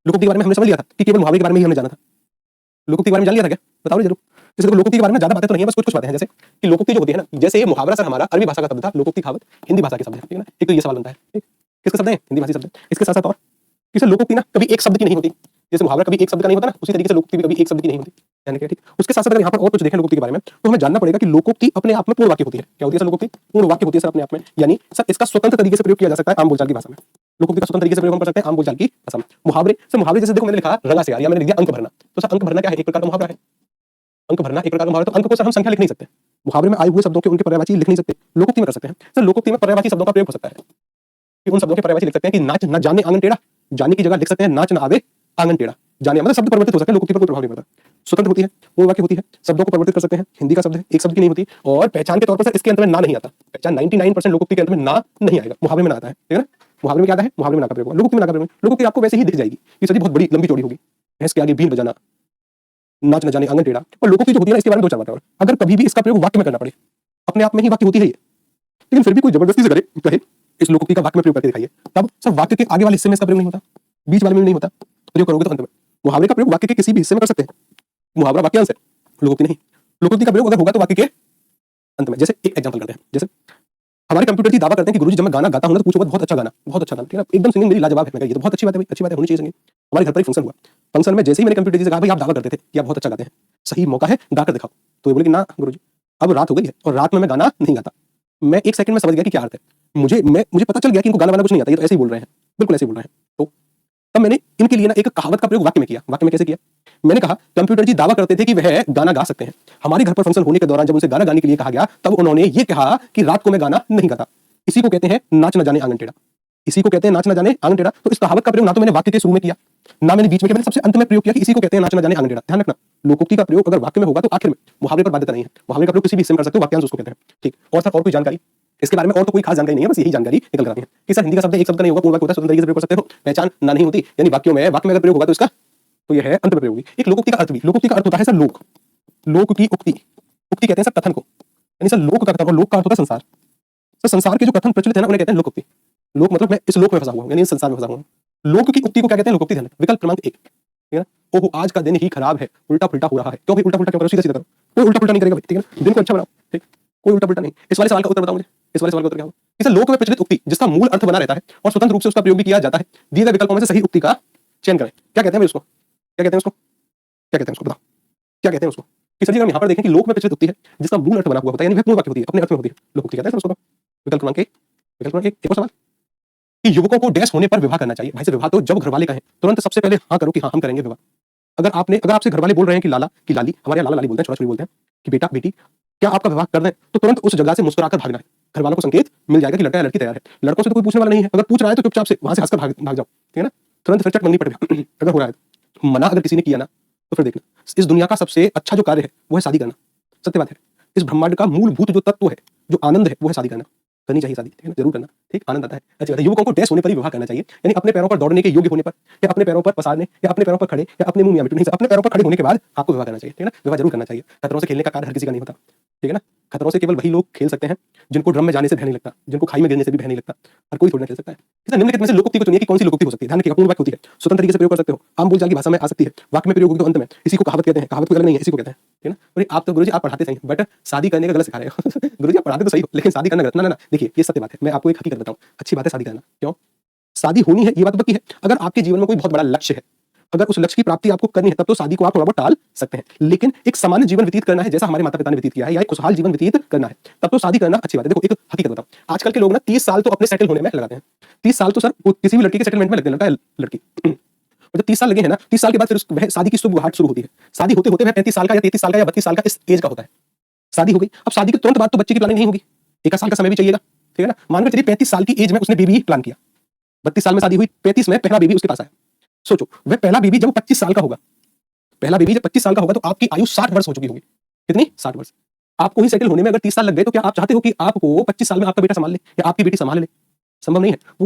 लोकोक्ति के बारे में हमने समझ लिया था कि केवल मुहावरे के बारे में ही हमने जाना था। लोकोक्ति के बारे में जान लिया था क्या? बताओ जरूर। जैसे देखो लोकोक्ति के बारे में ज्यादा बातें तो नहीं है, बस कुछ बातें हैं। जैसे कि लोकोक्ति जो होती है ना, जैसे ये मुहावरा सर हमारा अरबी भाषा का शब्द था, लोकोक्ति कहावत हिंदी भाषा के शब्द है, ठीक है ना। एक तो ये सवाल बनता है, ठीक? किसके शब्द है? हिंदी भाषी शब्द है। इसके साथ साथ और कि सर लोकोक्ति ना कभी एक शब्द की नहीं होती। जैसे मुहावरा कभी एक शब्द का नहीं होता ना, उसी तरीके से लोकोक्ति भी कभी एक शब्द की नहीं होती, यानी कि ठीक। उसके साथ साथ अगर यहाँ पर और कुछ देखें लोकोक्ति के बारे में, तो हमें जानना पड़ेगा कि लोकोक्ति अपने आप में पूर्ण वाक्य होती है। क्या होती है सर लोकोक्ति? पूर्ण वाक्य होती है सर अपने आप में, यानी सर इसका स्वतंत्र तरीके से प्रयोग किया जा सकता है आम बोलचाल की भाषा में। लोकोक्ति का स्वतंत्र तरीके से प्रयोग हम कर सकते हैं आम बोलचाल की भाषा में। मुहावरे सर, मुहावरे जैसे देखो मैंने लिखा रंगा से यार, या मैंने लिख दिया अंक भरना, तो सर अंक भरना क्या है? एक प्रकार का मुहावरा है। अंक भरना एक प्रकार का मुहावरा, तो अंक को सर हम संख्या लिख नहीं सकते। मुहावरे में आए हुए शब्दों के उनके पर्यायवाची लिख नहीं सकते, लोकोक्ति में कर सकते हैं। सर लोकोक्ति में पर्यायवाची शब्दों का प्रयोग हो सकता है कि उन शब्दों के पर्यायवाची लिख सकते हैं कि नाच न जाने आंगन टेढ़ा, जाने की जगह लिख सकते हैं नाच न आवे आंगन टेढ़ा। जाने मतलब शब्द परिवर्तित हो सकते हैं, लोकोक्ति पर कोई प्रभाव नहीं पड़ता, स्वतंत्र होती है, पूर्ण वाक्य होती है, शब्दों को परिवर्तित कर सकते हैं। हिंदी का शब्द है, एक शब्द की नहीं होती। और पहचान के तौर पर सर इसके अंत में ना नहीं आता। पहचान 99% लोकोक्ति के अंत में ना नहीं आएगा, मुहावरे में ना आता है, ठीक है ना। मुहावरे में क्या आता है? मुहावरे में ना का प्रयोग होगा, लोकोक्ति में ना का प्रयोग नहीं। लोकोक्ति आपको वैसे ही दिख जाएगी कि सर जी बहुत बड़ी लंबी चौड़ी होगी, भैंस के आगे बीन बजाना, नाच न जाने आंगन टेढ़ा। और लोकोक्ति जो होती है ना, इसके बारे में दो चार बातें और। अगर कभी भी इसका प्रयोग वाक्य में करना पड़े, अपने आप में ही वाक्य होती है ये, लेकिन फिर भी कोई जबरदस्ती से करे कहे इस लोकोक्ति का वाक्य में प्रयोग करके दिखाइए, तब सर वाक्य के आगे वाले हिस्से में इसका प्रयोग नहीं होता, बीच वाले में नहीं होता, प्रयोग करोगे तो अंत में। मुहावरे का प्रयोग वाक्य के किसी भी हिस्से में कर सकते हैं, मुहावरा वाक्यांश है, लोकोक्ति नहीं। लोकोक्ति का प्रयोग अगर होगा तो वाक्य के अंत में। जैसे एक एग्जांपल करते हैं, जैसे हमारे कंप्यूटर जी दावा करते हैं कि गुरुजी जब मैं गाना गाता हूं ना तो पूछो बहुत अच्छा गाना, बहुत अच्छा गाना, ठीक है, एकदम सिंगिंग मेरी लाजवाब है। मैं ये तो बहुत अच्छी बात है भाई, अच्छी बात है, होनी चाहिए सिंगिंग। हमारे घर पर एक फंक्शन हुआ, फंक्शन में जैसे ही मैंने कंप्यूटर जी से कहा भाई आप दावा करते थे कि आप बहुत अच्छा गाते हैं, सही मौका है गाकर दिखाओ, तो ये बोले कि ना गुरुजी अब रात हो गई है और रात में मैं गाना नहीं गाता। मैं एक सेकंड में समझ गया कि क्या अर्थ है। मुझे पता चल गया कि इनको गाना वाना कुछ नहीं आता, ये तो ऐसे ही बोल रहे हैं, बिल्कुल ऐसे ही बोल रहे हैं। तो तब मैंने इनके लिए ना एक कहावत का प्रयोग वाक्य में किया। वाक्य में कैसे किया? मैंने कहा कंप्यूटर जी दावा करते थे कि वह गाना गा सकते हैं। हमारे घर पर फंक्शन होने के दौरान जब उनसे गाना गाने के लिए कहा गया, तब उन्होंने ये कहा कि रात को मैं गाना नहीं गाता। इसी को कहते हैं नाच न जाने आंगन टेढ़ा। इसी को कहते हैं नाच न जाने आंगन टेढ़ा। तो इस कहावत का प्रयोग ना तो मैंने वाक्य के शुरू में किया, ना मैंने बीच में किया, मैंने सबसे अंत में प्रयोग किया कि इसी को कहते हैं नाच न जाने आंगन टेढ़ा। ध्यान रखना, लोकोक्ति का प्रयोग अगर वाक्य में होगा तो आखिर में, मुहावरे पर बाध्यता नहीं है। मुहावरे का प्रयोग किसी भी हिस्से में कर सकते हो, वाक्यांश उसको कहते हैं, ठीक। और सर और कोई जानकारी इसके बारे में? और तो कोई खास जानकारी नहीं है, बस यही जानकारी निकल कर आती है कि सर हिंदी का शब्द एक शब्द का नहीं होगा, पूर्ण वाक्य होता है, स्वतंत्र तरीके से प्रयोग कर सकते हो। पहचान ना नहीं होती, यानी वाक्यों में, वाक्य में अगर प्रयोग होगा तो इसका तो यह है अंत में प्रयोग होगी। एक लोकोक्ति का अर्थ भी, लोकोक्ति का अर्थ होता है सर लोक, लोक की उक्ति, उक्ति कहते हैं सर कथन को, यानी सर लोक का कथन, और लोक का अर्थ होता है संसार। सर संसार के जो कथन प्रचलित है ना उन्हें कहते हैं लोकोक्ति। लोक मतलब मैं इस लोक में फंसा हुआ हूं, यानी इस संसार में फंसा हुआ हूं। लोक की उक्ति को क्या कहते हैं? लोकोक्ति। ध्यान रखना, विकल्प क्रमांक 1, ठीक है ना। ओहो आज का दिन ही खराब है, उल्टा पुल्टा हो रहा है। क्यों भाई उल्टा पुल्टा क्यों करो? सीधा सीधा करो, कोई उल्टा पुल्टा नहीं करेगा भाई, ठीक है ना। दिन को अच्छा बनाओ, ठीक, कोई उल्टा पुल्टा नहीं। इस वाले सवाल का उत्तर बताओ मुझे, इस वाले सवाल का उत्तर क्या होगा? इसे लोक में प्रचलित उक्ति जिसका मूल अर्थ बना रहता है और स्वतंत्र रूप से उसका प्रयोग भी किया जाता है, दिए गए विकल्पों में से सही उक्ति का चयन करें। क्या कहते हैं उसको? क्या कहते हैं उसको? क्या कहते हैं उसको? बताओ क्या कहते हैं उसको? कि सर जी हम यहाँ पर देखें कि लोक में प्रचलित उक्ति है जिसका मूल अर्थ बना हुआ होता है, यानी वह पूर्ण वाक्य होती है, अपने अर्थ में होती है, लोकोक्ति कहते हैं उसको। विकल्प क्रमांक 1, विकल्प क्रमांक 1। एक और सवाल कि युवकों को डैश होने पर विवाह करना चाहिए। भाई से विवाह तो जब घर वाले कहें तुरंत सबसे पहले हाँ करो कि हाँ हम करेंगे विवाह। अगर आपसे घर वाले बोल रहे हैं कि लाला की लाली, हमारे यहाँ लाला लाली बोलते हैं, छोटा छोटी बोलते हैं, कि बेटा बेटी क्या आपका विवाह कर दें, तो तुरंत उस जगह से मुस्कुराकर भागना है। घर वालों को संकेत मिल जाएगा कि लड़का या लड़की तैयार है। लड़कों से तो कोई पूछने वाला नहीं है, अगर पूछ रहा है तो चुपचाप से वहां से हंसकर भाग जाओ, ठीक है ना। तुरंत फिर चट मंगनी पड़ेगा अगर हो रहा है तो। मना अगर किसी ने किया ना तो फिर देखना, इस दुनिया का सबसे अच्छा जो कार्य है वो है शादी करना। सत्य बात है, इस ब्रह्मांड का मूलभूत जो तत्व है, जो आनंद है, वो है शादी करना। करनी चाहिए शादी, ठीक है ना, जरूर करना, ठीक, आनंद आता है, अच्छी बात है। युवकों को डैश होने पर ही विवाह करना चाहिए, यानी अपने पैरों पर दौड़ने के योग्य होने पर, या अपने पैरों पर पसारने, या अपने पैरों पर खड़े, या अपने मुंह में नहीं, अपने पैरों पर खड़े होने के बाद आपको विवाह करना चाहिए, ठीक है ना। विवाह जरूर करना चाहिए। खतरों से खेलने का कार्य हर किसी का नहीं होता, ठीक है ना। खतरों से केवल वही लोग खेल सकते हैं जिनको ड्रम में जाने से भय नहीं लगता, जिनको खाई में गिरने से भी भय नहीं लगता। हर कोई थोड़ी ना खेल सकता है। इसलिए निम्नलिखित में से लोकोक्ति को चुनिए कि कौन सी लोकोक्ति हो सकती है। ध्यान रखिएगा, पूर्ण वाक्य होती है, स्वतंत्र तरीके से प्रयोग कर सकते हो, आम बोलचाल की भाषा में आ सकती है, वाक्य में प्रयोग होगी तो अंत में। इसी को कहावत कहते हैं, कहावत कोई अलग नहीं है, इसी को कहते हैं, ठीक है ना। और आप तो गुरुजी आप पढ़ाते सही हैं, बट शादी करने का गलत सिखा रहे हो गुरुजी आप पढ़ाते तो सही हो लेकिन शादी करना गलत। ना ना ना, देखिए ये सत्य बात है, मैं आपको एक हकीकत बताऊं, अच्छी बात है शादी करना। क्यों? शादी होनी है ये बात पक्की है। अगर आपके जीवन में कोई बहुत बड़ा लक्ष्य है, अगर उस लक्ष्य की प्राप्ति आपको करनी है, तब तो शादी को आप थोड़ा बहुत टाल सकते हैं। लेकिन एक सामान्य जीवन व्यतीत करना है जैसा हमारे माता पिता ने व्यतीत किया है, या एक खुशहाल जीवन व्यतीत करना है, तब तो शादी करना अच्छी बात है। देखो एक हकीकत बताओ, आजकल के लोग ना 30 साल तो अपने सेटल होने में लगाते हैं। 30 साल तो सर किसी भी लड़की के सेटलमेंट में लगने लगता है लड़की और जब 30 साल लगे हैं ना, 30 साल के बाद फिर वह शादी की शुरुआत शुरू होती है। शादी होते होते वह 35 साल का या 33 साल का या 32 साल का इस एज का होता है। शादी हो गई, अब शादी के तुरंत बाद तो बच्चे की प्लानिंग नहीं होगी, 1 साल का समय भी चाहिएगा, ठीक है ना। मानकर चलिए 35 साल की एज में उसने बेबी प्लान किया, 32 साल में शादी हुई, 35 में पहला बेबी उसके पास आया। सोचो वह पहला बेबी जब 25 साल का होगा, पहला बेबी जब 25 साल का होगा तो आपकी आयु 60 वर्ष हो चुकी होगी। कितनी? 60 वर्ष। आपको ही सेटल होने में अगर 30 साल लग गए तो क्या आप चाहते हो कि आपको 25 साल में आपका बेटा संभाल ले या आपकी बेटी संभाल ले? संभव नहीं है।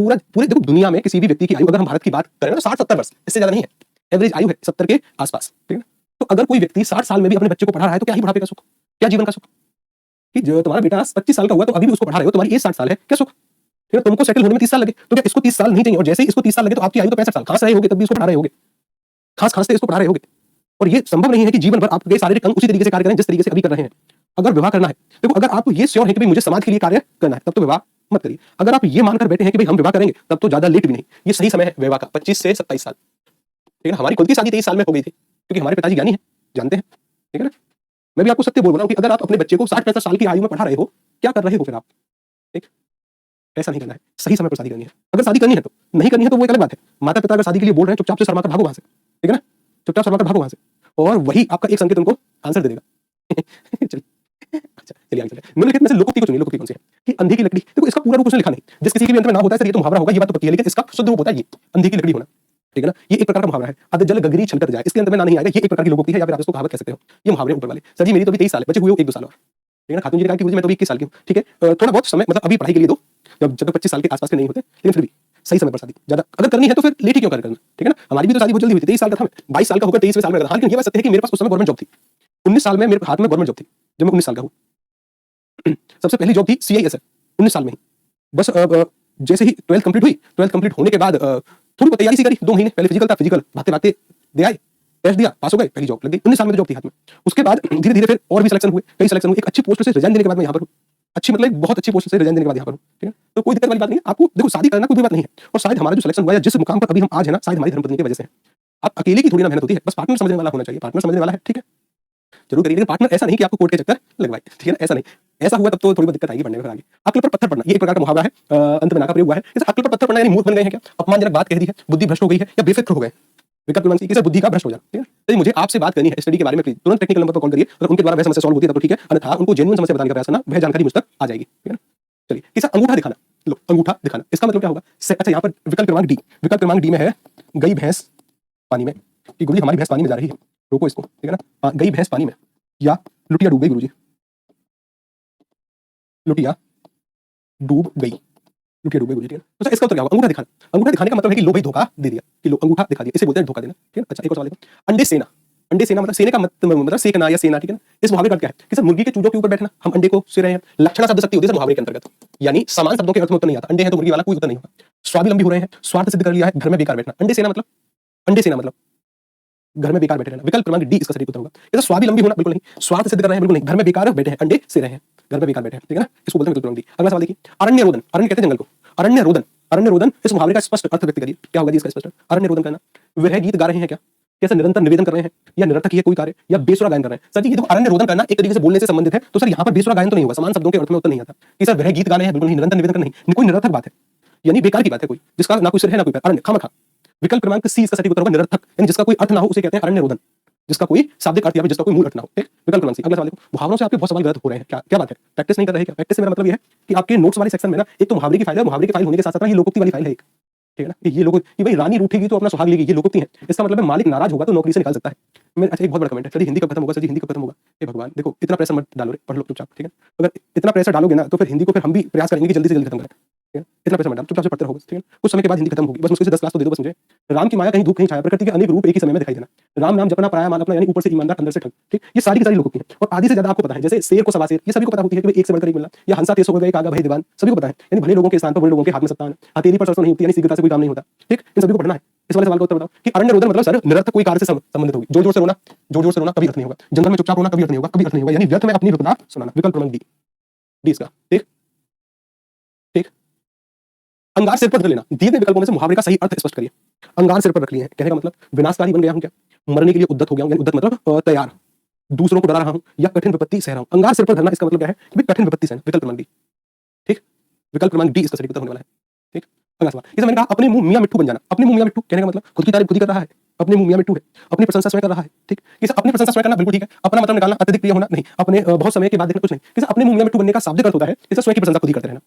पूरे देखो दुनिया में किसी भी व्यक्ति की आयु, अगर हम भारत की बात करें तो 60-70 वर्ष, इससे ज्यादा नहीं है। एवरेज आयु है 70 के आसपास, ठीक है ना। तो अगर कोई व्यक्ति 60 साल में भी अपने बच्चे को पढ़ा रहा है तो क्या ही बुढ़ापे का सुख, क्या जीवन का सुख? कि जो तुम्हारा बेटा 25 साल का हुआ तो अभी भी उसको पढ़ा रहे हो, तुम्हारी एज 60 साल है, क्या सुख? ठीक है, तुमको सेटल होने में 30 साल लगे तो क्या इसको 30 साल नहीं चाहिए? और जैसे ही इसको 30 साल लगे तो आपकी आयु तो 65 साल, खांस रहे होगे तब भी इसको पढ़ा रहे होगे, खांसते इसको पढ़ा रहे होगे। और ये संभव नहीं है कि जीवन भर आपके शारीरिक अंग उसी तरीके से कार्य करें जिस तरीके से अभी कर रहे हैं। अगर विवाह करना है, देखो अगर आपको ये श्योर है कि भाई मुझे समाज के लिए कार्य करना है तब तो विवाह मत करिए। अगर आप ये मानकर बैठे हैं कि भाई हम विवाह करेंगे तब तो ज्यादा लेट भी नहीं, ये सही समय है विवाह का, 25 से 27 साल। ठीक है ना, हमारी खुद की शादी 23 साल में हो गई थी क्योंकि हमारे पिताजी ज्ञानी हैं, जानते हैं। ठीक है ना, मैं भी आपको सत्य बोल रहा हूँ कि अगर आप अपने बच्चे को 60-65 साल की आयु में पढ़ा रहे हो, क्या कर रहे हो फिर आप? ठीक, ऐसा नहीं करना है, सही समय पर शादी करनी है। अगर शादी करनी है तो, नहीं करनी है तो वो एक अलग बात है। माता पिता अगर शादी के लिए बोल रहे हैं चुपचाप से शर्मा कर भागो वहां से, ठीक है ना, चुपचाप शर्मा कर भागो वहां से, और वही आपका एक संकेत उनको आंसर दे देगा। चलिए, अच्छा चलिए आगे चलते हैं। निम्नलिखित में से लोकोक्ति को चुनिए। लोकोक्ति कौन सी है? कि अंधे की लकड़ी, देखो इसका पूरा रूप उसने लिखा नहीं, जिस किसी के भी अंत में ना होता है सर ये तो मुहावरा होगा, ये बात तो पक्की है, लेकिन इसका शुद्ध रूप होता है ये अंधे की लकड़ी होना। ठीक है ना, ये एक प्रकार का मुहावरा है। अद जल गगरी छलकत जाए, इसके अंत में ना नहीं आएगा, ये एक प्रकार की लोकोक्ति है या फिर आप इसको कहावत कह सकते हो। ये मुहावरे ऊपर वाले। सर जी मेरी तो अभी 23 साल है, बच्चे हुए हो 1-2 साल और। ठीक है ना, खातून जी ने कहा कि गुरुजी मैं तो 21 साल की हूँ। ठीक है, थोड़ा बहुत समय मतलब अभी पढ़ाई के लिए दो, जब 25 साल के आसपास के नहीं होते, लेकिन फिर भी सही समय पर शादी। ज्यादा अगर करनी है तो फिर लेट ही क्यों करना? ठीक है ना, हमारी भी तो शादी बहुत जल्दी हुई थी, 23 साल का था मैं, 22 साल का होकर 23वें साल में लगा था। लेकिन ये बात सत्य है कि मेरे पास उस समय गवर्नमेंट जॉब थी। 19 साल में मेरे हाथ में गवर्नमेंट जॉब थी जब मैं 19 साल का हूँ। सबसे पहली जॉब थी CISF 19 साल में ही। बस जैसे ही 12th कंप्लीट हुई, 12th कंप्लीट होने के बाद थोड़ी बहुत तैयारी सी करी, 2 महीने पहले फिजिकल था, फिजिकल भागते भागते दे आए, टेस्ट दिया, पास हो गए, पहली जॉब लग गई। 19 साल में जॉब थी हाथ में। उसके बाद धीरे धीरे फिर और भी सिलेक्शन हुए, कई सिलेक्शन हुए। एक अच्छी पोस्ट से रिजाइन देने के बाद मैं यहाँ पर हूँ। अच्छी मतलब एक बहुत अच्छी पोस्ट से रिजाइन देने के बाद यहाँ पर हूँ। ठीक है, तो कोई दिक्कत वाली बात नहीं है। आपको देखो शादी करना कोई बात नहीं है, और शायद हमारा जो सिलेक्शन हुआ है जिस मुकाम पर अभी हम आज है ना, शायद हमारी धर्मपत्नी की वजह से है। आप अकेले की थोड़ी ना मेहनत होती है, बस पार्टनर समझने वाला होना चाहिए। पार्टनर समझने वाला है, ठीक है, जरूर करिए, लेकिन पार्टनर ऐसा नहीं कि आपको कोर्ट के चक्कर लगवाए। ठीक है ना, ऐसा नहीं, ऐसा हुआ तब तो थोड़ी बहुत दिक्कत आएगी पढ़ने में आगे। अक्ल पर पत्थर पड़ना, ये एक प्रकार का मुहावरा है, अंत में ना का प्रयोग हुआ है। जैसे अक्ल पर पत्थर पड़ना यानी मूर्ख बन गए हैं क्या, अपमानजनक बात कह दी है, बुद्धि भ्रष्ट हो गई है, या बेफिक्र हो गए। विकल्प क्रमांक सी, बुद्धि का भ्रष्ट हो जाना। ठीक है, तो मुझे आपसे बात करनी है स्टडी के बारे में, प्लीज तुरंत टेक्निकल नंबर पर कॉल करिए। अगर उनके द्वारा वह समस्या सॉल्व होती है तब तो ठीक है, अन्यथा उनको जेन्युइन समस्या बताने का प्रयास करना, वह जानकारी मुझ तक आ जाएगी। ठीक है ना, चलिए किसा अंगूठा दिखाना। लो अंगूठा दिखाना, इसका मतलब क्या होगा? अच्छा यहाँ पर विकल्प क्रमांक डी, विकल्प क्रमांक डी में है गई भैंस पानी में। कि गुरुजी हमारी भैंस पानी में जा रही है, रोको इसको। ठीक है ना, गई भैंस पानी में, या लुटिया डूब गई गुरुजी, लुटिया डूब गई, लुटिया डूब गई गुरुजी। ठीक है, तो इसका उत्तर क्या होगा? अंगूठा दिखाना। अंगूठा दिखाने का मतलब है कि लो भाई धोखा दे दिया, कि लो अंगूठा दिखा दिया, इसे बोलते हैं धोखा देना। ठीक है, अच्छा एक और सवाल देखो, अंडे सेना। अंडे सेना मतलब सेने का मतलब सेकना या सेना। ठीक है ना, इस मुहावरे का क्या है कि सर मुर्गी के चूजों के ऊपर बैठना, हम अंडे को से रहे हैं। लक्षणा शब्द शक्ति होती है सर मुहावरे के अंतर्गत, यानी समान शब्दों के अर्थ में उत्तर नहीं आता। अंडे हैं तो मुर्गी वाला कोई उत्तर नहीं होगा। स्वावलंबी हो रहे हैं, स्वार्थ सिद्ध कर लिया है, घर में बेकार बैठना। अंडे सेना मतलब, अंडे सेना मतलब घर में बेकार बैठे रहना। विकल्प क्रमांक डी इसका सही उत्तर होगा। ये तो स्वावलंबी होना बिल्कुल नहीं, स्वार्थ सिद्ध कर रहे हैं बिल्कुल नहीं, घर में बेकार बैठे हैं, अंडे से रहे हैं, घर में बेकार बैठे हैं। ठीक है ना, इसको बोलते हैं विकल्प क्रमांक डी। अगला सवाल देखिए, अरण्य रोदन। अरण्य कहते हैं जंगल को, अरण्य रोदन। अरण्य रोदन इस मुहावरे का स्पष्ट अर्थ व्यक्त करिए, क्या होगा जी इसका स्पष्ट? अरण्य रोदन करना, वह गीत गा रहे हैं क्या, कैसे निरंतर निवेदन कर रहे हैं, या निरर्थक ही है कोई कार्य, या बेसुरा गायन कर रहे हैं। सर जी ये तो अरण्य रोदन करना एक तरीके से बोलने से संबंधित है, तो सर यहाँ पर बेसुरा गायन तो नहीं होगा, समान शब्दों के अर्थ में उत्तर नहीं आता कि सर वह गीत गा रहे हैं, बिल्कुल नहीं, निरंतर निवेदन करना नहीं, कोई निरर्थक बात है, यानी बेकार की बात है कोई, जिसका ना कोई सिर है ना कोई पैर, अरण्य खामखा। विकल्प क्रमांक सी इसका सही उत्तर होगा निरर्थक, यानी जिसका कोई अर्थ ना हो उसे कहते हैं अरण्य रोदन, जिसका कोई शाब्दिक अर्थ या जिसका कोई मूल अर्थ ना हो। ठीक, विकल्प क्रमांक सी। अगला सवाल देखो, मुहावरों से आपके बहुत सवाल गलत हो रहे हैं, क्या क्या बात है? प्रैक्टिस नहीं कर रहे क्या? प्रैक्टिस से मेरा मतलब ये है कि आपके नोट्स वाले सेक्शन में ना एक तो मुहावरे की फाइल है, मुहावरे की फाइल होने के साथ साथ ये लोकोक्ति वाली फाइल है एक। ठीक है ना, ये लोगों कि भाई रानी रूठेगी तो अपना सुहाग लेगी, ये लोकोक्ति है। इसका मतलब है मालिक नाराज होगा तो नौकरी से निकाल सकता है। मैं अच्छा एक बहुत बड़ा कमेंट है, सर हिंदी कब खत्म होगा, सर हिंदी कब खत्म होगा? हे भगवान, देखो इतना प्रेशर मत डालो रे, पढ़ लो चुपचाप। ठीक है, अगर इतना प्रेशर डालोगे ना तो फिर हिंदी को फिर हम भी प्रयास करेंगे कि जल्दी से जल्दी खत्म करें। ठीक है, इतना प्रेशर मत डालो, चुपचाप से पढ़ते रहो। ठीक है, कुछ समय के बाद हिंदी खत्म होगी, बस मुश्किल से 10 क्लास तो दे दो बस मुझे। राम की माया कहीं धूप कहीं छाया, प्रकृति के अनेक रूप एक ही समय में दिखाई देना, राम नाम जपना पराया मान अपना, यानी ऊपर से ईमानदार अंदर से ठग। ठीक, ये सारी की सारी लोकोक्ति है और आधी से ज्यादा आपको पता है। जैसे शेर को सवा शेर, ये सभी को पता होती है कि एक से बढ़कर एक मिलना, या हंसा तेज हो गए कागा भय दीवान, सभी को पता है। यानी भले लोगों के स्थान पर बुरे लोगों के हाथ में सत्ता है, हथेली पर सरसों नहीं होती, यानी शीघ्रता से कोई काम नहीं होता। ठीक, इन सभी को पढ़ना है। इस वाले सवाल का उत्तर बताओ कि अरण्य रोदन मतलब सर निरर्थक कोई कार्य से संबंधित होगी। जोर जोर से रोना, जोर जोर से रोना कभी अर्थ नहीं होगा। जंगल में चुपचाप रोना कभी अर्थ नहीं होगा, कभी अर्थ नहीं होगा, यानी व्यर्थ में अपनी विपदा सुनाना। विकल्प क्रमांक डी, डी इसका। ठीक ठीक, अंगार सिर पर रख लेना, दिए गए विकल्पों में से मुहावरे का सही अर्थ स्पष्ट करिए। अंगार सिर पर रख लिए हैं, कहने का मतलब विनाशकारी बन गया हूं क्या, मरने के लिए उद्यत हो गया हूं, यानी उद्यत मतलब तैयार, दूसरों को डरा रहा हूं, या कठिन विपत्ति सह रहा हूं। अंगार सिर पर धरना इसका मतलब क्या है कि कठिन विपत्ति सहना। विकल्प क्रमांक डी। ठीक, विकल्प क्रमांक डी इसका सही उत्तर होने वाला है। ठीक, अगला सवाल, जैसे मैंने कहा अपने मुंह मियां मिट्टू बन जाना। अपने मुंह मियां मिट्टू कहने का मतलब खुद की तारीफ खुद ही कर रहा है, अपने मुंह मियां मिट्टू है, अपनी प्रशंसा स्वयं कर रहा है। ठीक, किसी अपनी प्रशंसा स्वयं करना बिल्कुल ठीक है, अपना मतलब निकालना अत्यधिक प्रिय होना नहीं, अपने बहुत समय के बाद देखना कुछ नहीं। किसी अपने मुंह मियां मिट्टू बनने का शाब्दिक अर्थ होता है किसी स्वयं की प्रशंसा खुद ही करते रहना।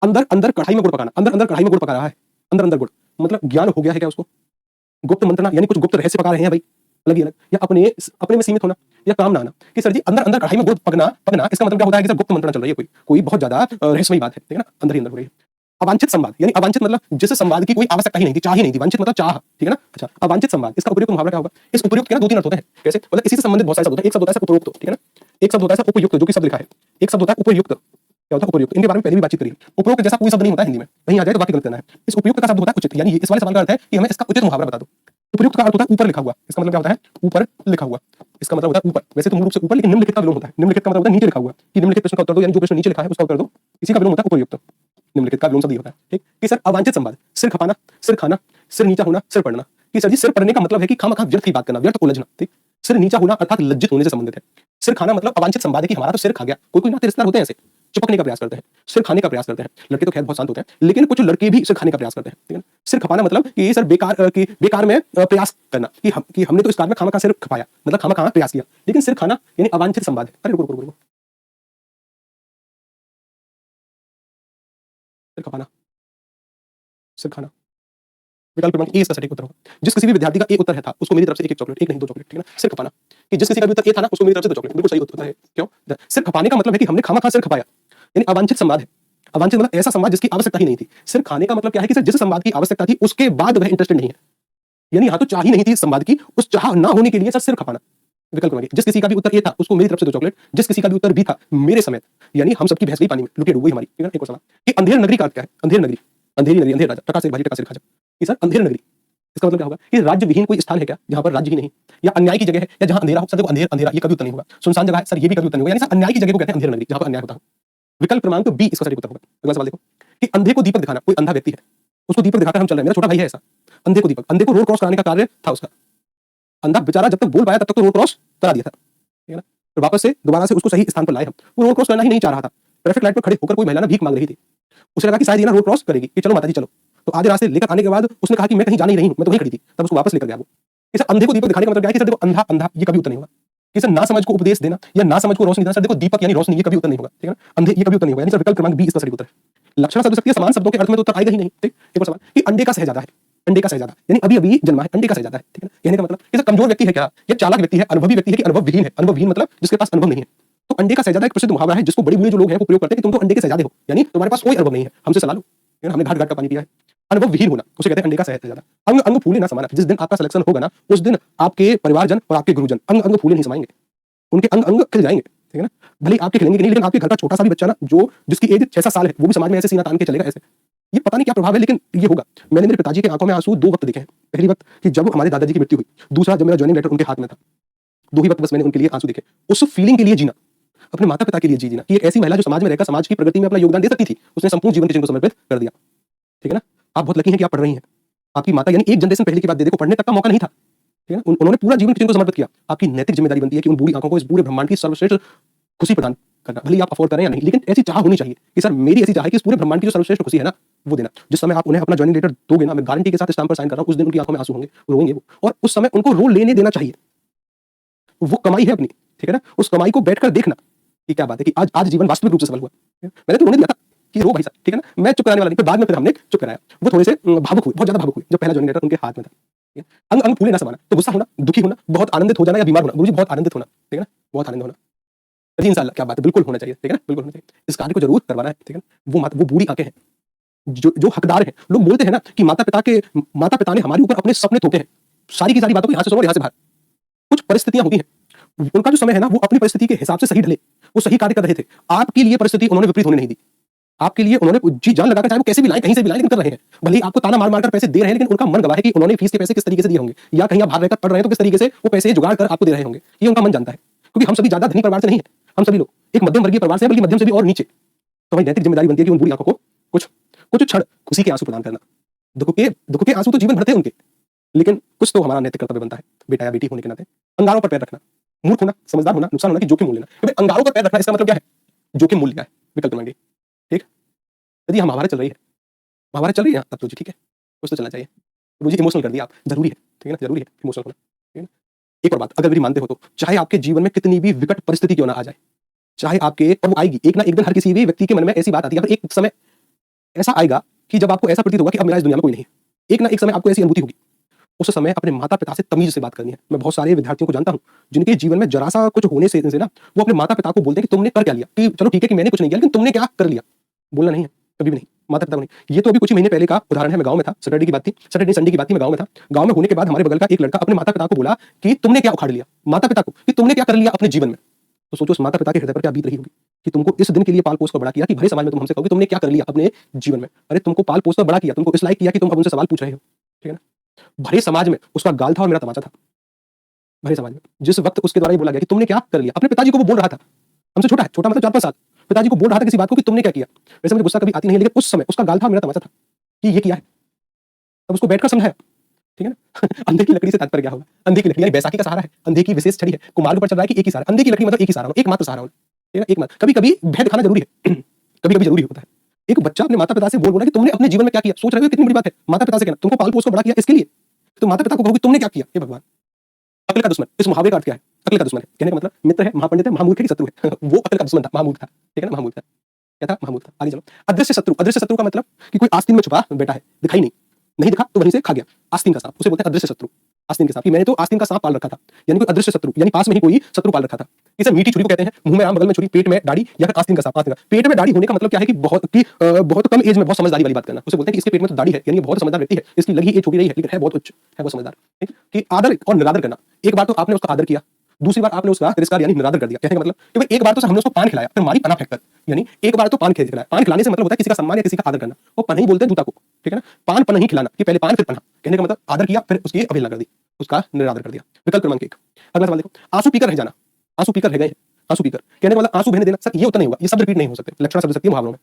अंदर अंदर कढ़ाई में गुड़ पकाना, अंदर अंदर कढ़ाई में गुड़ पका रहा है, अंदर अंदर गुड़ मतलब ज्ञान हो गया है क्या उसको, गुप्त मंत्रणा यानी कुछ गुप्त रहस्य पका रहे हैं भाई, अलग ही अलग, या अपने अपने में सीमित होना, या काम ना आना। कि सर जी अंदर अंदर कढ़ाई में गुड़ पकना इसका मतलब क्या होता है कि सर गुप्त मंत्रणा चल रही है, कोई बहुत ज्यादा रहस्यमयी बात है। ठीक है ना, अंदर ही अंदर हो रही है। अवांछित संवाद, यानी अवांछित मतलब जिस संवाद की कोई आवश्यकता ही नहीं थी, चाह ही नहीं थी, वांछित मतलब चाह। ठीक है ना, अच्छा अवांछित संवाद, इसका उपयुक्त मुहावरा क्या होगा? इस उपयुक्त के ना 2-3 अर्थ होते हैं, कैसे मतलब इसी से संबंधित बहुत सारे शब्द होते हैं। एक शब्द होता है उपरोक्त, ठीक है ना, एक शब्द होता है उपयुक्त जो कि शब्द लिखा है, एक शब्द होता है उपयुक्त क्या होता है उपयुक्त। इनके बारे में पहले भी बातचीत करी। उपयुक्त जैसा कोई शब्द नहीं होता हिंदी में, कहीं आ जाए तो वाक्य गलत करना है। इस उपयुक्त का शब्द होता है उचित, यानी इस वाले सवाल का अर्थ है कि हमें इसका उचित मुहावरा बता दो। उपयुक्त का अर्थ होता है ऊपर लिखा हुआ, इसका मतलब क्या होता है ऊपर लिखा हुआ, इसका मतलब होता है ऊपर। वैसे तो मूल रूप से ऊपर, लेकिन निम्नलिखित का विलोम होता है। निम्नलिखित का मतलब होता है नीचे लिखा हुआ, कि निम्नलिखित प्रश्न का उत्तर दो, यानी जो प्रश्न नीचे लिखा है उसका उत्तर दो, इसी का विलोम होता है उपयुक्त। निम्नलिखित का विलोम शब्द ये होता है, ठीक। कि सर अवांछित संवाद, सिर खपाना, सिर खाना, सिर नीचा होना, सिर पड़ना। कि सर जी सिर पड़ने का मतलब है कि खामखा व्यर्थ की बात करना, व्यर्थ उलझना, ठीक। सिर नीचा होना अर्थात लज्जित होने से संबंधित है। सिर खाना मतलब अवांछित संवाद है कि हमारा तो सिर खा गया। कोई कोई नाते रिश्तेदार होते हैं ऐसे, चिपकने का प्रयास करते हैं, सिर खाने का प्रयास करते हैं। लड़के तो खैर बहुत शांत होते हैं, लेकिन कुछ लड़के भी सिर खाने का प्रयास करते हैं, ठीक है ना। सिर खपाना मतलब कि सर बेकार में प्रयास करना, कि हमने तो इस कार में खामखा सिर खपाया, मतलब खामखा प्रयास किया। लेकिन सिर खाना यानी अवांछित संवाद है। अरे रुको रुको रुको, सिर खपाना, सिर खाना। विकल्प क्रमांक ए इसका सटीक उत्तर होगा। जिस किसी भी विद्यार्थी का ए उत्तर है था उसको मेरी तरफ से एक चॉकलेट, एक नहीं दो चॉकलेट, ठीक है ना। सिर खपाना, कि जिस किसी का भी उत्तर ए था ना उसको मेरी तरफ से दो चॉकलेट, बिल्कुल सही उत्तर है। क्यों? सिर खपाने का मतलब है कि हमने खामखा सिर खपाया, यानी अवांछित संवाद है। अवांछित मतलब ऐसा संवाद जिसकी आवश्यकता ही नहीं थी। सिर खाने का मतलब क्या है कि सर जिस संवाद की आवश्यकता थी उसके बाद वह इंटरेस्टेड नहीं है, यानी यहाँ तो चाह ही नहीं थी इस संवाद की, उस चाह ना होने के लिए सर सिर खपाना। विकल्प क्रमांक जिस किसी का भी उत्तर ए था उसको मेरी तरफ से दो चॉकलेट, जिस किसी का भी उत्तर बी था मेरे समेत, यानी हम सबकी भैंस गई पानी में, लुटिया डूब गई हमारी, ठीक है। एक और सवाल कि अंधेर नगरी का अर्थ क्या है? अंधेर नगरी, अंधेरी नगरी, अंधेर राजा, टका से भाजी टका से खा जा। कि सर अंधेर नगरी इसका मतलब क्या होगा कि राज्य विहीन कोई स्थान है क्या जहां पर राज्य ही नहीं, या अन्याय की जगह है, या जहां अंधेरा हो। सर देखो अंधेर अंधेरा ये कभी उत्तर नहीं होगा। सुनसान जगह है सर, ये भी कभी उत्तर नहीं होगा, यानी सर अन्याय की जगह को कहते हैं अंधेर नगरी, जहां पर अन्याय होता है। विकल्प क्रमांक बी इसका सही उत्तर होगा। अगला सवाल देखो कि अंधे को दीपक दिखाना, कोई अंधा व्यक्ति है उसको दीपक दिखाकर हम चल रहे हैं, मेरा छोटा भाई है ऐसा, अंधे को दीपक, अंधे को रोड क्रॉस कराने का कार्य था उसका। अंधा बेचारा जब तक बोल पाया तब तक तो रोड क्रॉस करा दिया था, ठीक है ना। फिर वापस से दोबारा से उसको सही स्थान पर लाए हम, वो रोड क्रॉस करना ही नहीं चाह रहा था। ट्रैफिक लाइट पर खड़े होकर कोई महिला ना भीख मांग रही थी, उसे लगा कि शायद ये ना रोड क्रॉस करेगी, कि चलो माताजी चलो। तो आधे रास्ते लेकर आने के बाद उसने कहा कि मैं कहीं जा नहीं रही हूं, मैं तो वहीं खड़ी थी। तब उसको वापस लेकर गया वो। कि सर अंधे को दीपक दिखाने का मतलब क्या है कि सर देखो अंधा अंधा ये कभी उत्तर नहीं होगा। कि सर ना समझ को उपदेश देना या ना समझ को रोशनी देना, सर देखो दीपक यानी रोशनी, ये कभी उत्तर नहीं होगा, ठीक है ना। अंधे ये कभी उत्तर नहीं होगा, यानी सर विकल्प क्रमांक बी इसका सही उत्तर है। लक्षण शब्द शक्ति समान शब्दों के अर्थ में तो उत्तर आएगा ही नहीं, ठीक। एक और सवाल कि अंडे का शहजादा है, अंडे का शहजादा यानी अभी अभी जन्मा है, अंडे का शहजादा है, ठीक है ना। कहने का मतलब कि सर कमजोर व्यक्ति है क्या, या चालाक व्यक्ति है, अनुभवी व्यक्ति है कि अनुभव विहीन है। अनुभव विहीन मतलब जिसके पास अनुभव नहीं है। तो अंडे का शहजादा एक प्रसिद्ध मुहावरा है जिसको बड़ी बूढ़े जो लोग हैं वो प्रयोग करते हैं कि तुम तो अंडे के शहजादे हो, यानी तुम्हारे पास कोई अनुभव नहीं है, हमसे सलाह लो, हमने घाट घाट का पानी पिया है। अनुभव विहीन होना उसे कहते हैं अंडे का शहजादा। अंग अंग फूले ना समाना, जिस दिन आपका सिलेक्शन होगा ना उस दिन आपके परिवारजन और आपके गुरुजन अंग अंग फूले नहीं समाएंगे, उनके अंग अंग खिल जाएंगे, ठीक है ना। भले ही आपके खिलेंगे नहीं, लेकिन आपके घर का छोटा सा भी बच्चा ना जो जिसकी एज 6-7 साल है वो भी समाज में ऐसे सीना तान के चलेगा ऐसे। ये पता नहीं क्या प्रभाव है लेकिन ये होगा। मैंने मेरे पिताजी की आंखों में आंसू दो वक्त देखे हैं। पहली वक्त कि जब हमारे दादाजी की मृत्यु हुई, दूसरा जब मेरा ज्वाइनिंग लेटर उनके हाथ में था। दो ही वक्त बस मैंने उनके लिए आंसू देखे। उस फीलिंग के लिए जीना, अपने माता पिता के लिए जीना, कि एक ऐसी महिला जो समाज में रहकर समाज की प्रगति में अपना योगदान दे सकती थी, उसने संपूर्ण जीवन किसी को समर्पित कर दिया, ठीक है ना। आप बहुत लकी हैं कि आप पढ़ रही हैं। आपकी माता यानी एक जनरेशन पहले की बात दे देखो, पढ़ने तक का मौका नहीं था, ठीक है ना। उन्होंने पूरा जीवन किसी को समर्पित किया। आपकी नैतिक जिम्मेदारी बनती है कि उन बूढ़ी आंखों को इस पूरे ब्रह्मांड की सर्वश्रेष्ठ खुशी प्रदान करना। भले आप अफोर्ड करें या नहीं, लेकिन ऐसी चाह होनी चाहिए कि सर मेरी ऐसी चाह है कि इस पूरे ब्रह्मांड की जो सर्वश्रेष्ठ खुशी है ना वो देना। जिस समय आप उन्हें अपना ज्वाइनिंग लेटर दोगे ना, मैं गारंटी के साथ स्टैम्प पर साइन कर रहा हूं, उस दिन उनकी आंखों में आंसू होंगे, रोएंगे वो, और उस समय उनको रोल लेने देना चाहिए। वो कमाई है अपनी, ठीक है ना। उस कमाई को बैठकर देखना कि क्या बात है कि आज जीवन वास्तविक रूप से सफल हुआ। मैंने तो उन्हें दिया था कि रो भाई साहब, ठीक है ना। मैं चुप कराने वाला नहीं, फिर बाद में फिर हमने चुप कराया। वो थोड़े से भावुक हुए, बहुत ज्यादा भावुक हुए जब पहला ज्वाइनिंग लेटर उनके हाथ में था। अंग अंग फूले ना समाना, तो गुस्सा होना, दुखी होना, बहुत आनंदित हो जाना या बीमार होना, गुरुजी बहुत आनंदित होना, ठीक है ना, बहुत आनंद होना। जी इंशाल्लाह, क्या बात है, बिल्कुल होना चाहिए, ठीक है ना, बिल्कुल होना चाहिए। इस कार्य को जरूर करवाना है, ठीक है ना। वो बूढ़ी आंखें हैं जो हकदार हैं। लोग बोलते हैं ना कि माता पिता ने हमारे ऊपर अपने सपने थोपे हैं। सारी की सारी बातों को यहाँ से सुनो और यहाँ से बाहर। कुछ परिस्थितियां होती हैं, उनका जो समय है ना वो अपनी परिस्थिति के हिसाब से सही ढले, वो सही कार्य कर रहे थे। आपके लिए परिस्थिति उन्होंने विपरीत होने नहीं दी। आपके लिए उन्होंने जी जान लगाकर, चाहे वो कैसे भी लाएं, कहीं से भी लाएं, लेकिन कर रहे हैं। भले ही आपको ताना मार मार कर पैसे दे रहे हैं, लेकिन उनका मन गवाह है कि उन्होंने फीस के पैसे किस तरीके से दिए होंगे, या कहीं आप बाहर रहकर पढ़ रहे हैं तो किस तरीके से वो पैसे जुगाड़ कर आपको दे रहे होंगे, ये उनका मन जानता है। क्योंकि हम सभी ज्यादा धनी परिवार से नहीं है, हम सभी लोग एक मध्यम वर्गीय परिवार से हैं, बल्कि मध्यम से भी और नीचे। तो हमारी नैतिक जिम्मेदारी बनती है कि उन बूढ़ी आंखों को कुछ क्षण खुशी के आंसू प्रदान करना। दुख के आंसू तो जीवन भरते हैं उनके, लेकिन कुछ तो हमारा नैतिक कर्तव्य बनता है, बेटा या बेटी होने के नाते। अंगारों पर पैर रखना, मूर्ख होना, समझदार होना, नुकसान होना कि जोखिम मोल लेना। क्योंकि अंगारों पर पैर रखना इसका मतलब क्या है, जोखिम मोल लिया है। विकल्प मांगे, ठीक। यदि हम महाभारत चल रही है तब तो जी ठीक है, कुछ तो चलना चाहिए। मुझे इमोशनल कर दिया आप, जरूरी है, ठीक है ना, जरूरी है इमोशनल होना, ठीक है ना। एक और बात, अगर मेरी मानते हो तो चाहे आपके जीवन में कितनी भी विकट परिस्थिति क्यों ना आ जाए, चाहे आपके, और वो आएगी एक ना एक दिन, हर किसी भी व्यक्ति के मन में ऐसी बात आती है, एक समय ऐसा आएगा कि जब आपको ऐसा प्रतीत होगा कि अब मेरा इस दुनिया में कोई नहीं है। एक ना एक समय आपको ऐसी अनुभूति होगी, उस समय अपने माता पिता से तमीज से बात करनी है। मैं बहुत सारे विद्यार्थियों को जानता हूं जिनके जीवन में जरा सा कुछ होने से ना वो अपने माता पिता को बोलते हैं कि तुमने कर क्या लिया, कि चलो ठीक है कि मैंने कुछ नहीं किया, लेकिन तुमने क्या कर लिया। बोलना नहीं है, कभी भी नहीं, माता पिता को नहीं। ये तो अभी कुछ ही महीने पहले का उदाहरण है। मैं गांव में था, सैटरडे की बात थी, सैटरडे संडे की बात थी, मैं गांव में था। गांव में होने के बाद हमारे बगल का एक लड़का अपने माता पिता को बोला कि तुमने क्या उखाड़ लिया, माता पिता को कि तुमने क्या कर लिया अपने जीवन में। तो सोचो उस माता पिता के हृदय पर क्या बीत रही होगी। कि तुमको इस दिन के लिए पाल पोस कर बड़ा किया कि भरे समाज में तुम हमसे कहोगे तुमने क्या कर लिया अपने जीवन में। अरे तुमको पाल पोस कर बड़ा किया, तुमको इस लायक किया कि तुम अब उनसे सवाल पूछ रहे हो, ठीक है ना। भरे समाज में उसका गाल था और मेरा तमाचा था। भरे समाज में जिस वक्त उसके द्वारा ये बोला गया कि तुमने क्या कर लिया, अपने पिताजी को वो बोल रहा था, हमसे छोटा है, छोटा मतलब 4-5 साल, पिताजी को बोल रहा था किसी बात को कि तुमने क्या किया। वैसे मुझे गुस्सा कभी आती नहीं, लेकिन उस समय उसका गाल था मेरा तमाचा था कि ये किया है। तब उसको बैठकर समझाया, ठीक है ना। अंधे की लकड़ी से तात्पर्य क्या होगा? अंधे की लकड़ी यानी बैसाखी का सहारा है, अंधे की विशेष छड़ी है, कुमार्ग पर चल रहा है कि एक ही सहारा, अंधे की लकड़ी मतलब एक ही सहारा, एकमात्र सहारा होना, ठीक है ना, एकमात्र। कभी कभी भय दिखाना जरूरी है, कभी कभी जरूरी होता है। एक बच्चा अपने माता पिता से बोल रहा है कि तुमने अपने जीवन में क्या किया। सोच रहे हो कितनी बड़ी बात है, माता पिता से कहना तुमको पाल पोस कर बड़ा किया इसके लिए, तो माता पिता को कहोगे तुमने क्या किया। हे भगवान, अकल का दुश्मन, इस मुहावरे का अर्थ क्या है? अकल का दुश्मन है, कहने का मतलब मित्र है, महापंडित है, महामूर्ख है कि शत्रु है। वो अकल का दुश्मन था, महामूर्ख था, ठीक है ना, महामूर्ख था। क्या था? महामूर्ख था। आगे चलो, अदृश्य शत्रु। अदृश्य शत्रु का मतलब कि कोई आस्तीन में छुपा बैठा है, दिखाई नहीं दिखा तो वहीं से खा गया। आस्तीन का सांप, उसे बोलते हैं अदृश्य शत्रु। आस्तीन के सांप, कि मैंने तो आस्तीन का सांप पाल रखा था, यानी कोई अदृश्य शत्रु, यानी पास में ही कोई शत्रु पाल रखा था। इसे मीठी छुरी को कहते हैं, मुंह में आम, बगल में छुरी, पेट में दाढ़ी, या फिर आस्तीन का सांप। आस्तीन का पेट में दाढ़ी होने का मतलब क्या है कि बहुत कम एज में बहुत समझदारी वाली बात करना। उसे बोलते हैं कि इसके पेट में तो दाढ़ी है, यानी बहुत समझदार व्यक्ति है, इसकी लगी एज छोटी रही है लेकिन है बहुत उच्च, है बहुत समझदार। ठीक, कि आदर और निरादर करना। एक बार तो आपने उसका आदर किया, दूसरी बार आपने उसका तिरस्कार यानी निरादर कर दिया। कहने का मतलब कि भाई एक बार तो हमने उसको पान खिलाया, फिर मारी पना फेंक कर, यानी एक बार तो पान खिलाया। पान खिलाने से मतलब होता है किसी का सम्मान या किसी का आदर करना। वो पन ही बोलते हैं जूता को, ठीक है ना। पान पन नहीं खिलाना कि पहले पान फिर पना। कहने का मतलब आदर किया फिर उसकी अवहेलना कर दी, उसका निरादर कर दिया। विकल्प क्रमांक 1। अगला सवाल देखो, आंसू पीकर रह जाना। आंसू पीकर रह गए, आंसू पीकर, कहने का मतलब आंसू बहने देना। सर ये उतना नहीं होगा, ये शब्द रिपीट नहीं हो सकते। लक्षणा शब्द शक्ति मुहावरों में,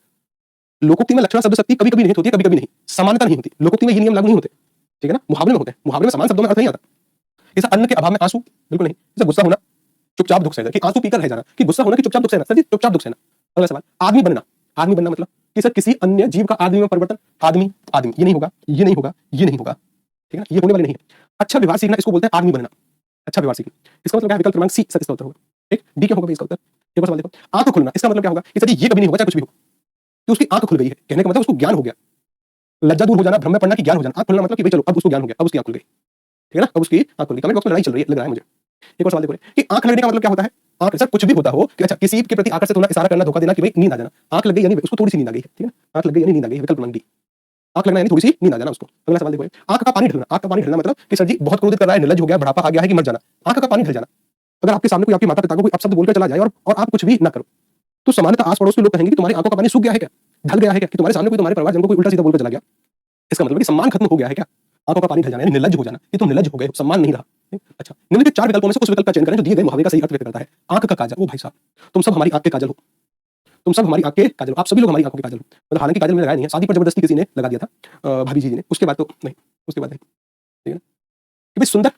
लोकोक्ति में लक्षणा शब्द शक्ति कभी कभी निहित होती है, कभी कभी नहीं, समानता नहीं होती। लोकोक्ति में ये नियम लागू नहीं होते, ठीक है ना, मुहावरे में होते हैं। मुहावरे में समान शब्दों में अर्थ नहीं आता। जैसे अन्न के अभाव में आंसू, बिल्कुल नहीं। जैसे गुस्सा होना, चुपचाप दुख सहना, कि आंसू पीकर रह जाना, कि गुस्सा होना कि चुपचाप दुख सहना। सर जी चुपचाप दुख सहना। अगला सवाल, आदमी बनना। आदमी बनना मतलब कि सर किसी अन्य जीव का आदमी में परिवर्तन। आदमी आदमी ये नहीं होगा, ये नहीं होगा, ये नहीं होगा, ठीक है ना, ये होने वाले नहीं है। अच्छा व्यवहार सीखना, इसको बोलते हैं आदमी बनना। अच्छा व्यवहार सीखना, इसका मतलब क्या है? विकल्प क्रमांक सी सर इसका उत्तर होगा। ठीक, डी क्या होगा इसका उत्तर? एक बार सवाल देखो, आंख खुलना, इसका मतलब क्या होगा कि सर जी ये कभी नहीं होगा चाहे कुछ भी हो, कि उसकी आंख खुल गई है। कहने का मतलब उसको ज्ञान हो गया, लज्जा दूर हो जाना, भ्रम में पड़ना कि ज्ञान हो जाना। आंख खुलना मतलब कि भाई चलो अब उसको ज्ञान हो गया, अब उसकी आंख खुल गई, ठीक है ना, अब उसकी आंख खुल गई। कमेंट बॉक्स में लड़ाई चल रही है, लग रहा है मुझे। एक और सवाल देखो कि आंख लगने का मतलब क्या होता है? आंख सर कुछ भी होता हो कि अच्छा किसी के प्रति आकर्षित होना, इशारा करना, धोखा देना कि भाई नींद आ जाना। आंख लग गई यानी उसको थोड़ी सी नींद आ गई है, ठीक है ना, आंख लग गई यानी नींद आ गई है। विकल्प क्रमांक डी, आंख लगना यानी थोड़ी सी नींद आ जाना उसको। अगला सवाल देखो, आंख का पानी ढलना। आंख का पानी ढलना मतलब कि सर जी बहुत क्रोधित कर रहा है, निर्लज्ज हो गया, बुढ़ापा आ गया है कि मर जाना। आंख का पानी ढल जाना, अगर आपके सामने कोई आपके माता पिता को कोई अपशब्द बोलकर चला जाए और आप कुछ भी ना करो, तो सामान्यतः आस पड़ोस के लोग कहेंगे कि तुम्हारी आंखों का पानी सूख गया है क्या, ढल गया है क्या, कि तुम्हारे सामने कोई तुम्हारे परिवार जन को कोई उल्टा सीधा बोलकर चला गया। इसका मतलब कि सम्मान खत्म हो गया है क्या? आंखों का पानी ढल जाना यानी निर्लज्ज हो जाना, कि तुम निर्लज्ज हो गए, सम्मान नहीं रहा। अच्छा, निम्नलिखित 4 विकल्पों में से उस विकल्प का चयन करें जो दिए गए मुहावरे का सही अर्थ व्यक्त करता है। आंख का काजल, ओ भाई साहब, तुम सब हमारी आंख के काजल हो, तुम सब हमारी आंख के काजल हो, आप सभी लोग हमारी आंखों के काजल हो। मतलब हालांकि काजल मैंने लगाया नहीं है, शादी पर जबरदस्ती किसी ने लगा दिया था, भाभी जी ने, उसके बाद तो नहीं, उसके बाद नहीं, ठीक है ना। कि भाई सुंदर,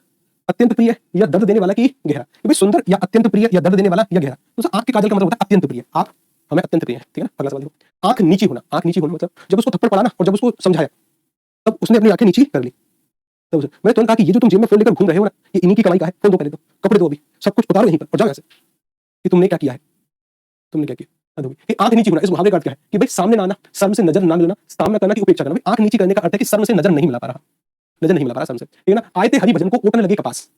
अत्यंत प्रिय या दर्द देने वाला की गहरा, कि भाई सुंदर या अत्यंत प्रिय या दर्द देने वाला या गहरा। तो आंख के काजल का मतलब होता है अत्यंत प्रिय, आप हमें अत्यंत प्रिय है, ठीक है ना। अगला सवाल देखो, आंख नीची होना। आंख नीची होना मतलब जब उसको थप्पड़ पड़ा ना और जब उसको समझाया तब उसने अपनी आंखें नीची कर ली। तब मैंने तुरंत कहा कि ये जो तुम जेब में फोन लेकर घूम रहे हो ना, ये इन्हीं की कमाई का है। फोन दो पहले, तो कपड़े दो, अभी सब कुछ उतारो यहीं पर और जाओ यहाँ से, कि तुमने क्या किया है, तुमने क्या किया। कि आंख नीची होना, इस मुहावरे का अर्थ क्या है? कि भाई सामने ना आना, शर्म से नजर ना मिलना, सामना करना की उपेक्षा करना। भाई आंख नीची करने का अर्थ है कि शर्म से नजर नहीं मिला पा रहा, नजर नहीं मिला पा रहा शर्म से, ठीक है ना। आए थे हरि भजन को ओटने लगे कपास,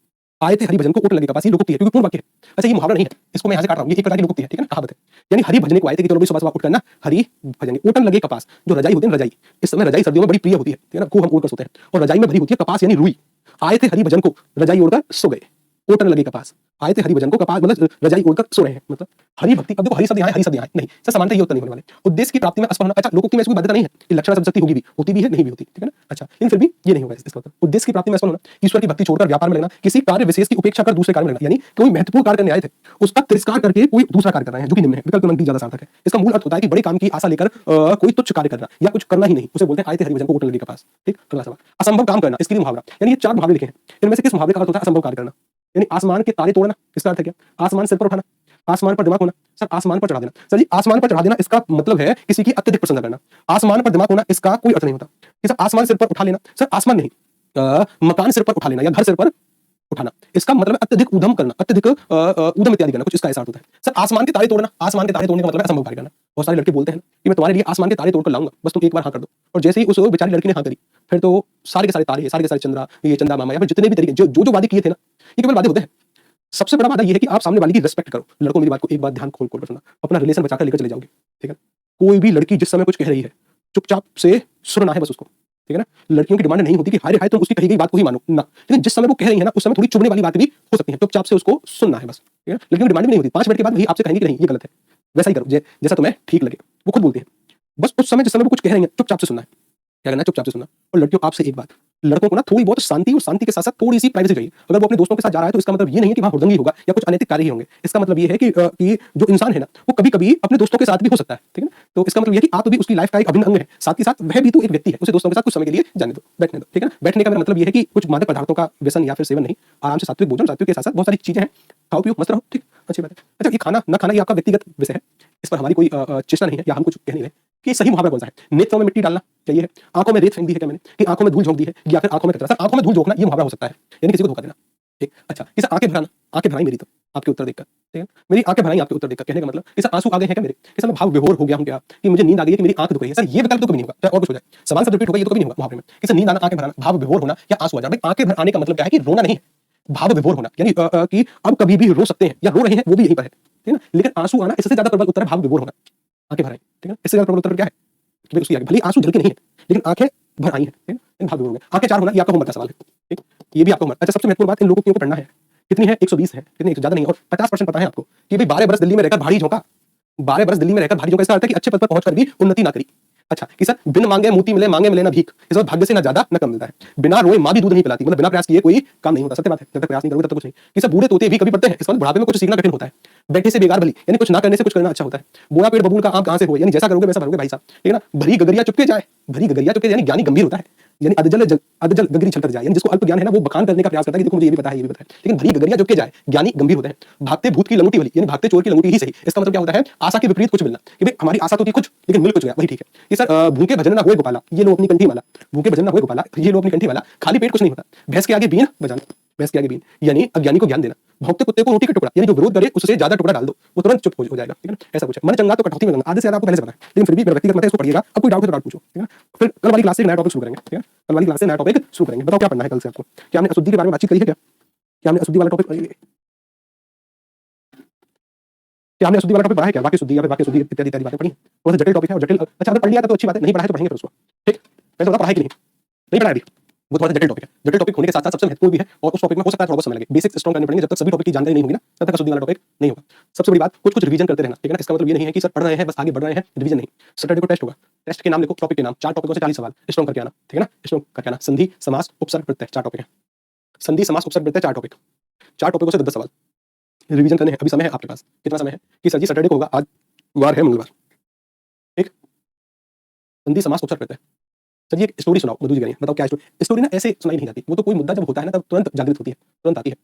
आए थे हरि भजन को ओटने लगे कपास, ये लोकोक्ति है क्योंकि पूर्ण वाक्य है। अच्छा ये मुहावरा नहीं है, इसको मैं यहाँ से काट रहा हूँ, ये एक प्रकार की लोकोक्ति है, ठीक है ना, कहावत है। यानी हरि भजने को आए थे कि चलो भाई सुबह सुबह उठ करना हरि भजन, ओटन लगे कपास, जो रजाई होती है रजाई, इस समय रजाई सर्दियों में बड़ी प्रिय होती है, ठीक है ना, को हम ओढ़ कर सोते हैं, और रजाई में भरी होती है कपास यानी रुई। आए थे हरि भजन को, रजाई ओढ़कर सो गए, ओटन लगे कपास। आए थे हरि भजन को, कपास मतलब रजाई ओढ़कर सो रहे हैं, मतलब हरि भक्ति। अब देखो हरि शब्द यहाँ है, हरि शब्द यहाँ है, नहीं सर समानता ये उत्तर नहीं होने वाले। उद्देश्य की प्राप्ति में असफल होना, अच्छा लोकोक्ति में ऐसी कोई बाध्यता नहीं है कि लक्षण शब्द शक्ति होगी भी, होती भी है, नहीं भी होती, ठीक है ना। अच्छा लेकिन फिर भी ये नहीं होगा इसका उत्तर। उद्देश्य की प्राप्ति में असफल होना, ईश्वर की भक्ति छोड़कर व्यापार में लगना, किसी कार्य विशेष की उपेक्षा कर दूसरे कार्य में लगना, यानी कोई महत्वपूर्ण कार्य करने आए थे उसका तिरस्कार करके कोई दूसरा कार्य कर रहे हैं, जो कि निम्न है। विकल्प क्रमांक डी ज्यादा सार्थक है। इसका मूल अर्थ होता है कि बड़े काम की आशा लेकर कोई तुच्छ कार्य करना या कुछ करना ही नहीं, उसे बोलते हैं आए थे हरि भजन को ओटन लगे कपास। ठीक, अगला सवाल, असंभव काम करना, इसके लिए मुहावरा, यानी ये 4 मुहावरे लिखे हैं, इनमें से किस मुहावरे का अर्थ होता है असंभव कार्य करना? यानी आसमान के तारे तोड़ना, इसका अर्थ है क्या? आसमान सिर पर उठाना, आसमान पर दिमाग होना। सर आसमान पर चढ़ा देना, सर जी आसमान पर चढ़ा देना इसका मतलब है किसी की अत्यधिक प्रशंसा करना। आसमान पर दिमाग होना इसका कोई अर्थ नहीं होता कि सर आसमान सिर पर उठा लेना, सर आसमान नहीं, मकान सिर पर उठा लेना या घर सिर पर उठाना, इसका मतलब है अत्यधिक उद्यम करना, अत्यधिक उद्यम इत्यादि करना, कुछ इसका ऐसा अर्थ होता है। सर आसमान के तारे तोड़ना, आसमान के तारे तोड़ने का मतलब है असंभव कार्य करना। बहुत सारे लड़के बोलते हैं कि मैं तुम्हारे लिए आसमान के तारे तोड़कर लाऊंगा, बस तुम एक बार हाँ कर दो, और जैसे ही उस बेचारी लड़की ने हाँ करी फिर तो सारे के सारे तारे, सारे के सारे चंद्रा, ये चंदा मामा या फिर जितने भी तरीके जो वादे किए थे ना, ये केवल वादे होते हैं। सबसे बड़ा वादा ये है कि आप सामने वाले की रिस्पेक्ट करो। लड़कों मेरी बात को एक बार ध्यान खोल कर सुनना, अपना रिलेशन बचाकर लेकर चले जाओगे, ठीक है। कोई भी लड़की जिस समय कुछ कह रही है चुपचाप से सुनना है बस उसको, ठीक है ना। लड़कियों की डिमांड नहीं होती कि हाय हाय तुम उसकी कही गई बात को ही मानो ना, लेकिन जिस समय वो कह रही है ना उस समय थोड़ी चुभने वाली बात भी हो सकती है, चुपचाप से उसको सुनना है बस, ठीक है। लड़कियों की डिमांड भी नहीं होती 5 मिनट के बाद वही आपसे कहेंगे कि नहीं ये गलत है, वैसा ही करो जैसा तुम्हें ठीक लगे। वो खुद बोलती है। बस उस समय जिस समय वो कुछ कह रही है चुपचाप से सुनना है। क्या करना है? चुपचाप से सुनना। और लड़कियों आपसे एक बात, लड़कों को ना थोड़ी बहुत शांति और शांति के साथ साथ थोड़ी सी प्राइवेसी चाहिए। अगर वो अपने दोस्तों के साथ जा रहा है तो इसका मतलब ये नहीं है कि वहां हुड़दंगी होगा या कुछ अनैतिक कार्य ही होंगे। इसका मतलब ये है कि जो इंसान है ना वो कभी कभी अपने दोस्तों के साथ भी हो सकता है, ठीक है ना। तो इसका मतलब ये है कि आप भी उसकी लाइफ का एक अभिन्न अंग है, साथ ही साथ वह भी तो एक व्यक्ति है, उसे दोस्तों के साथ कुछ समय के लिए जाने दो, बैठने दो, ठीक है ना। बैठने का मेरा मतलब ये है कि कुछ मादक पदार्थों का व्यसन या फिर सेवन नहीं, आराम से सात्विक भोजन, सात्विक के साथ साथ बहुत सारी चीजें हैं, खाओ पियो मस्त रहो, ठीक, अच्छी बात है। अच्छा, ये खाना ना खाना ये आपका व्यक्तिगत विषय है, इस पर हमारी कोई चेष्टा नहीं है या हम कुछ कह नहीं रहे कि सही मुहावरा कौन सा है। नेत्रों में मिट्टी डालना चाहिए है, आंखों में रेत फेंक दी है क्या मैंने, कि आंखों में धूल झोंक दी है, या फिर आंखों में कचरा। सर आंखों में धूल झोंकना ये मुहावरा हो सकता है, यानी किसी को धोखा देना, ठीक। अच्छा, इस आंखें भराना, आंखें भराई मेरी तो आपके उत्तर देखकर, ठीक है, मेरी आंखें भराई आपके उत्तर देखकर, कहने का मतलब इस आंसू आ गए हैं क्या मेरे, इस मैं भाव विभोर हो गया हूं क्या, कि मुझे नींद आ गई है, कि मेरी आंख दुख रही है। सर ये विकल्प तो कभी नहीं होगा, चाहे और कुछ हो जाए, सवाल सब रिपीट होगा, ये तो कभी नहीं होगा मुहावरे में। किसी नींद आना, आंखें भराना, भाव विभोर होना या आंसू आ जाना। भाई आंखें भर आने का मतलब क्या है कि रोना नहीं है, भाव विभोर होना, यानी कि अब कभी भी रो सकते हैं या रो रहे हैं वो भी यहीं पर है, ठीक है ना। लेकिन आंसू आना इससे ज्यादा प्रबल उत्तर है भाव विभोर होना, आंखें भराई, ठीक है, इससे ज्यादा प्रबल उत्तर क्या है कि भाई उसकी आगे भले आंसू झलके नहीं है लेकिन आंखें भर आई हैं, ठीक है, भाव विभोर होंगे। आंखें चार होना ये आपका होमवर्क का सवाल है, ठीक, ये भी आपका होमवर्क। अच्छा, सबसे महत्वपूर्ण बात, इन लोगों को पढ़ना है, कितनी है 120 है, कितनी ज्यादा नहीं, और 50% पता है आपको कि भाई 12 बरस दिल्ली में रहकर भारी झोंका, 12 बरस दिल्ली में रहकर भारी झोंका, इसका अर्थ है कि अच्छे पद पर पहुंचकर भी उन्नति ना करी। अच्छा कि सर बिन मांगे मोती मिले, मांगे मिले ना भीख, इस वक्त भाग्य से ना ज्यादा ना कम मिलता है। बिना रोए मां भी दूध नहीं पिलाती, मतलब बिना प्रयास किए कोई काम नहीं होता, सत्य बात है। जब तक प्रयास नहीं करोगे तब तक कुछ नहीं। कि सर बूढ़े तोते भी कभी पढ़ते हैं, इसका मतलब बुढ़ापे में कुछ सीखना कठिन होता है। बैठे से बेकार भली, यानी कुछ ना करने से कुछ करना अच्छा होता है। बोला पेड़ बबूल का आम कहां से हो, यानी जैसा करोगे वैसा भरोगे भाई साहब, ठीक है ना। भरी गगरिया चुपके जाए, भरी गगरिया चुपके, यानी ज्ञानी गंभीर होता है, यानी अधजल गगरी छलकत जाए, यानी जिसको अल्प ज्ञान है ना वो बखान करने का प्रयास करता है कि देखो मुझे ये भी पता है, ये भी पता है, लेकिन भरी गगरिया चुपके जाए, ज्ञानी गंभीर होते हैं। भागते भूत की लंगोटी भली, यानी भागते चोर की लंगोटी ही सही, इसका मतलब क्या होता है, आशा के विपरीत कुछ मिलना, कि भाई हमारी आशा तो थी कुछ लेकिन मिल कुछ गया, वही ठीक है। कि सर भूखे भजन ना हुए गोपाला, ये लो अपनी कंठी माला, भूखे भजन ना हुए गोपाला, ये लो अपनी कंठी वाला, खाली पेट कुछ नहीं होता, भैंस के आगे बीन बजाना, भैंस के आगे बीन, यानी अज्ञानी को ज्ञान देना। भौंकते कुत्ते को रोटी का टुकड़ा, यानी जो विरोध करे उससे ज्यादा टुकड़ा डाल दो, वो तुरंत चुप हो जाएगा, ठीक है ना। ऐसा कुछ है। मन चंगा तो कटौती में गंगा, आधे से ज्यादा आपको पहले से पता है, लेकिन फिर भी मेरा व्यक्तिगत मत है, इसको पढ़िएगा। अब कोई डाउट है तो डाउट पूछो, ठीक है ना। फिर कल वाली क्लास से एक नया टॉपिक शुरू करेंगे, ठीक है, कल वाली क्लास से नया टॉपिक शुरू करेंगे। बताओ क्या पढ़ना है कल से आपको, क्या हमने अशुद्धि के बारे में बातचीत करी है क्या, क्या हमने अशुद्धि वाला टॉपिक, क्या हमने अशुद्धि वाला टॉपिक पढ़ा है क्या, वाक्य शुद्धि या फिर वाक्य शुद्धि इत्यादि इत्यादि बातें पढ़ी। बहुत जटिल टॉपिक है और जटिल, अच्छा अगर पढ़ लिया था तो अच्छी बात है, नहीं पढ़ा है तो पढ़ेंगे फिर उसको, ठीक। पहले बता पढ़ा है कि नहीं, नहीं पढ़ा अभी, वो थोड़ा जटिल टॉपिक है। जटिल टॉपिक होने के साथ साथ सबसे महत्वपूर्ण भी है, और उस टॉपिक में हो सकता है थोड़ा बहुत समय लगे, बेसिक्स स्ट्रॉन्ग करने पड़ेंगे। जब तक सभी टॉपिक की जानकारी नहीं होगी ना तब तक अशुद्धि वाला टॉपिक नहीं होगा। सबसे बड़ी बात, कुछ कुछ रिवीजन करते रहना, ठीक है ना। इसका मतलब ये नहीं है कि सर पढ़ रहे हैं बस आगे बढ़ रहे हैं, रिवीजन नहीं। सैटरडे को टेस्ट होगा, टेस्ट के नाम लिखो, टॉपिक के नाम, 4 टॉपिकों से 40 सवाल स्ट्रॉन्ग करके आना, ठीक है ना, स्ट्रॉन्ग करके आना। संधि समास उपसर्ग प्रत्यय 4 टॉपिक है, संधि समास उपसर्ग प्रत्यय 4 टॉपिक, 4 टॉपिकों से 10 सवाल रिवीजन करने हैं। अभी समय है आपके पास, कितना समय है कि सर जी सैटरडे को होगा, आज वार है मंगलवार, ठीक। संधि समास उपसर्ग प्रत्यय, सर ये एक स्टोरी सुनाओ, मधु जी कह रही हैं, बताओ क्या स्टोरी। स्टोरी ना ऐसे सुनाई नहीं जाती, वो तो कोई मुद्दा जब होता है ना तब तुरंत जागृत होती है, तुरंत आती है।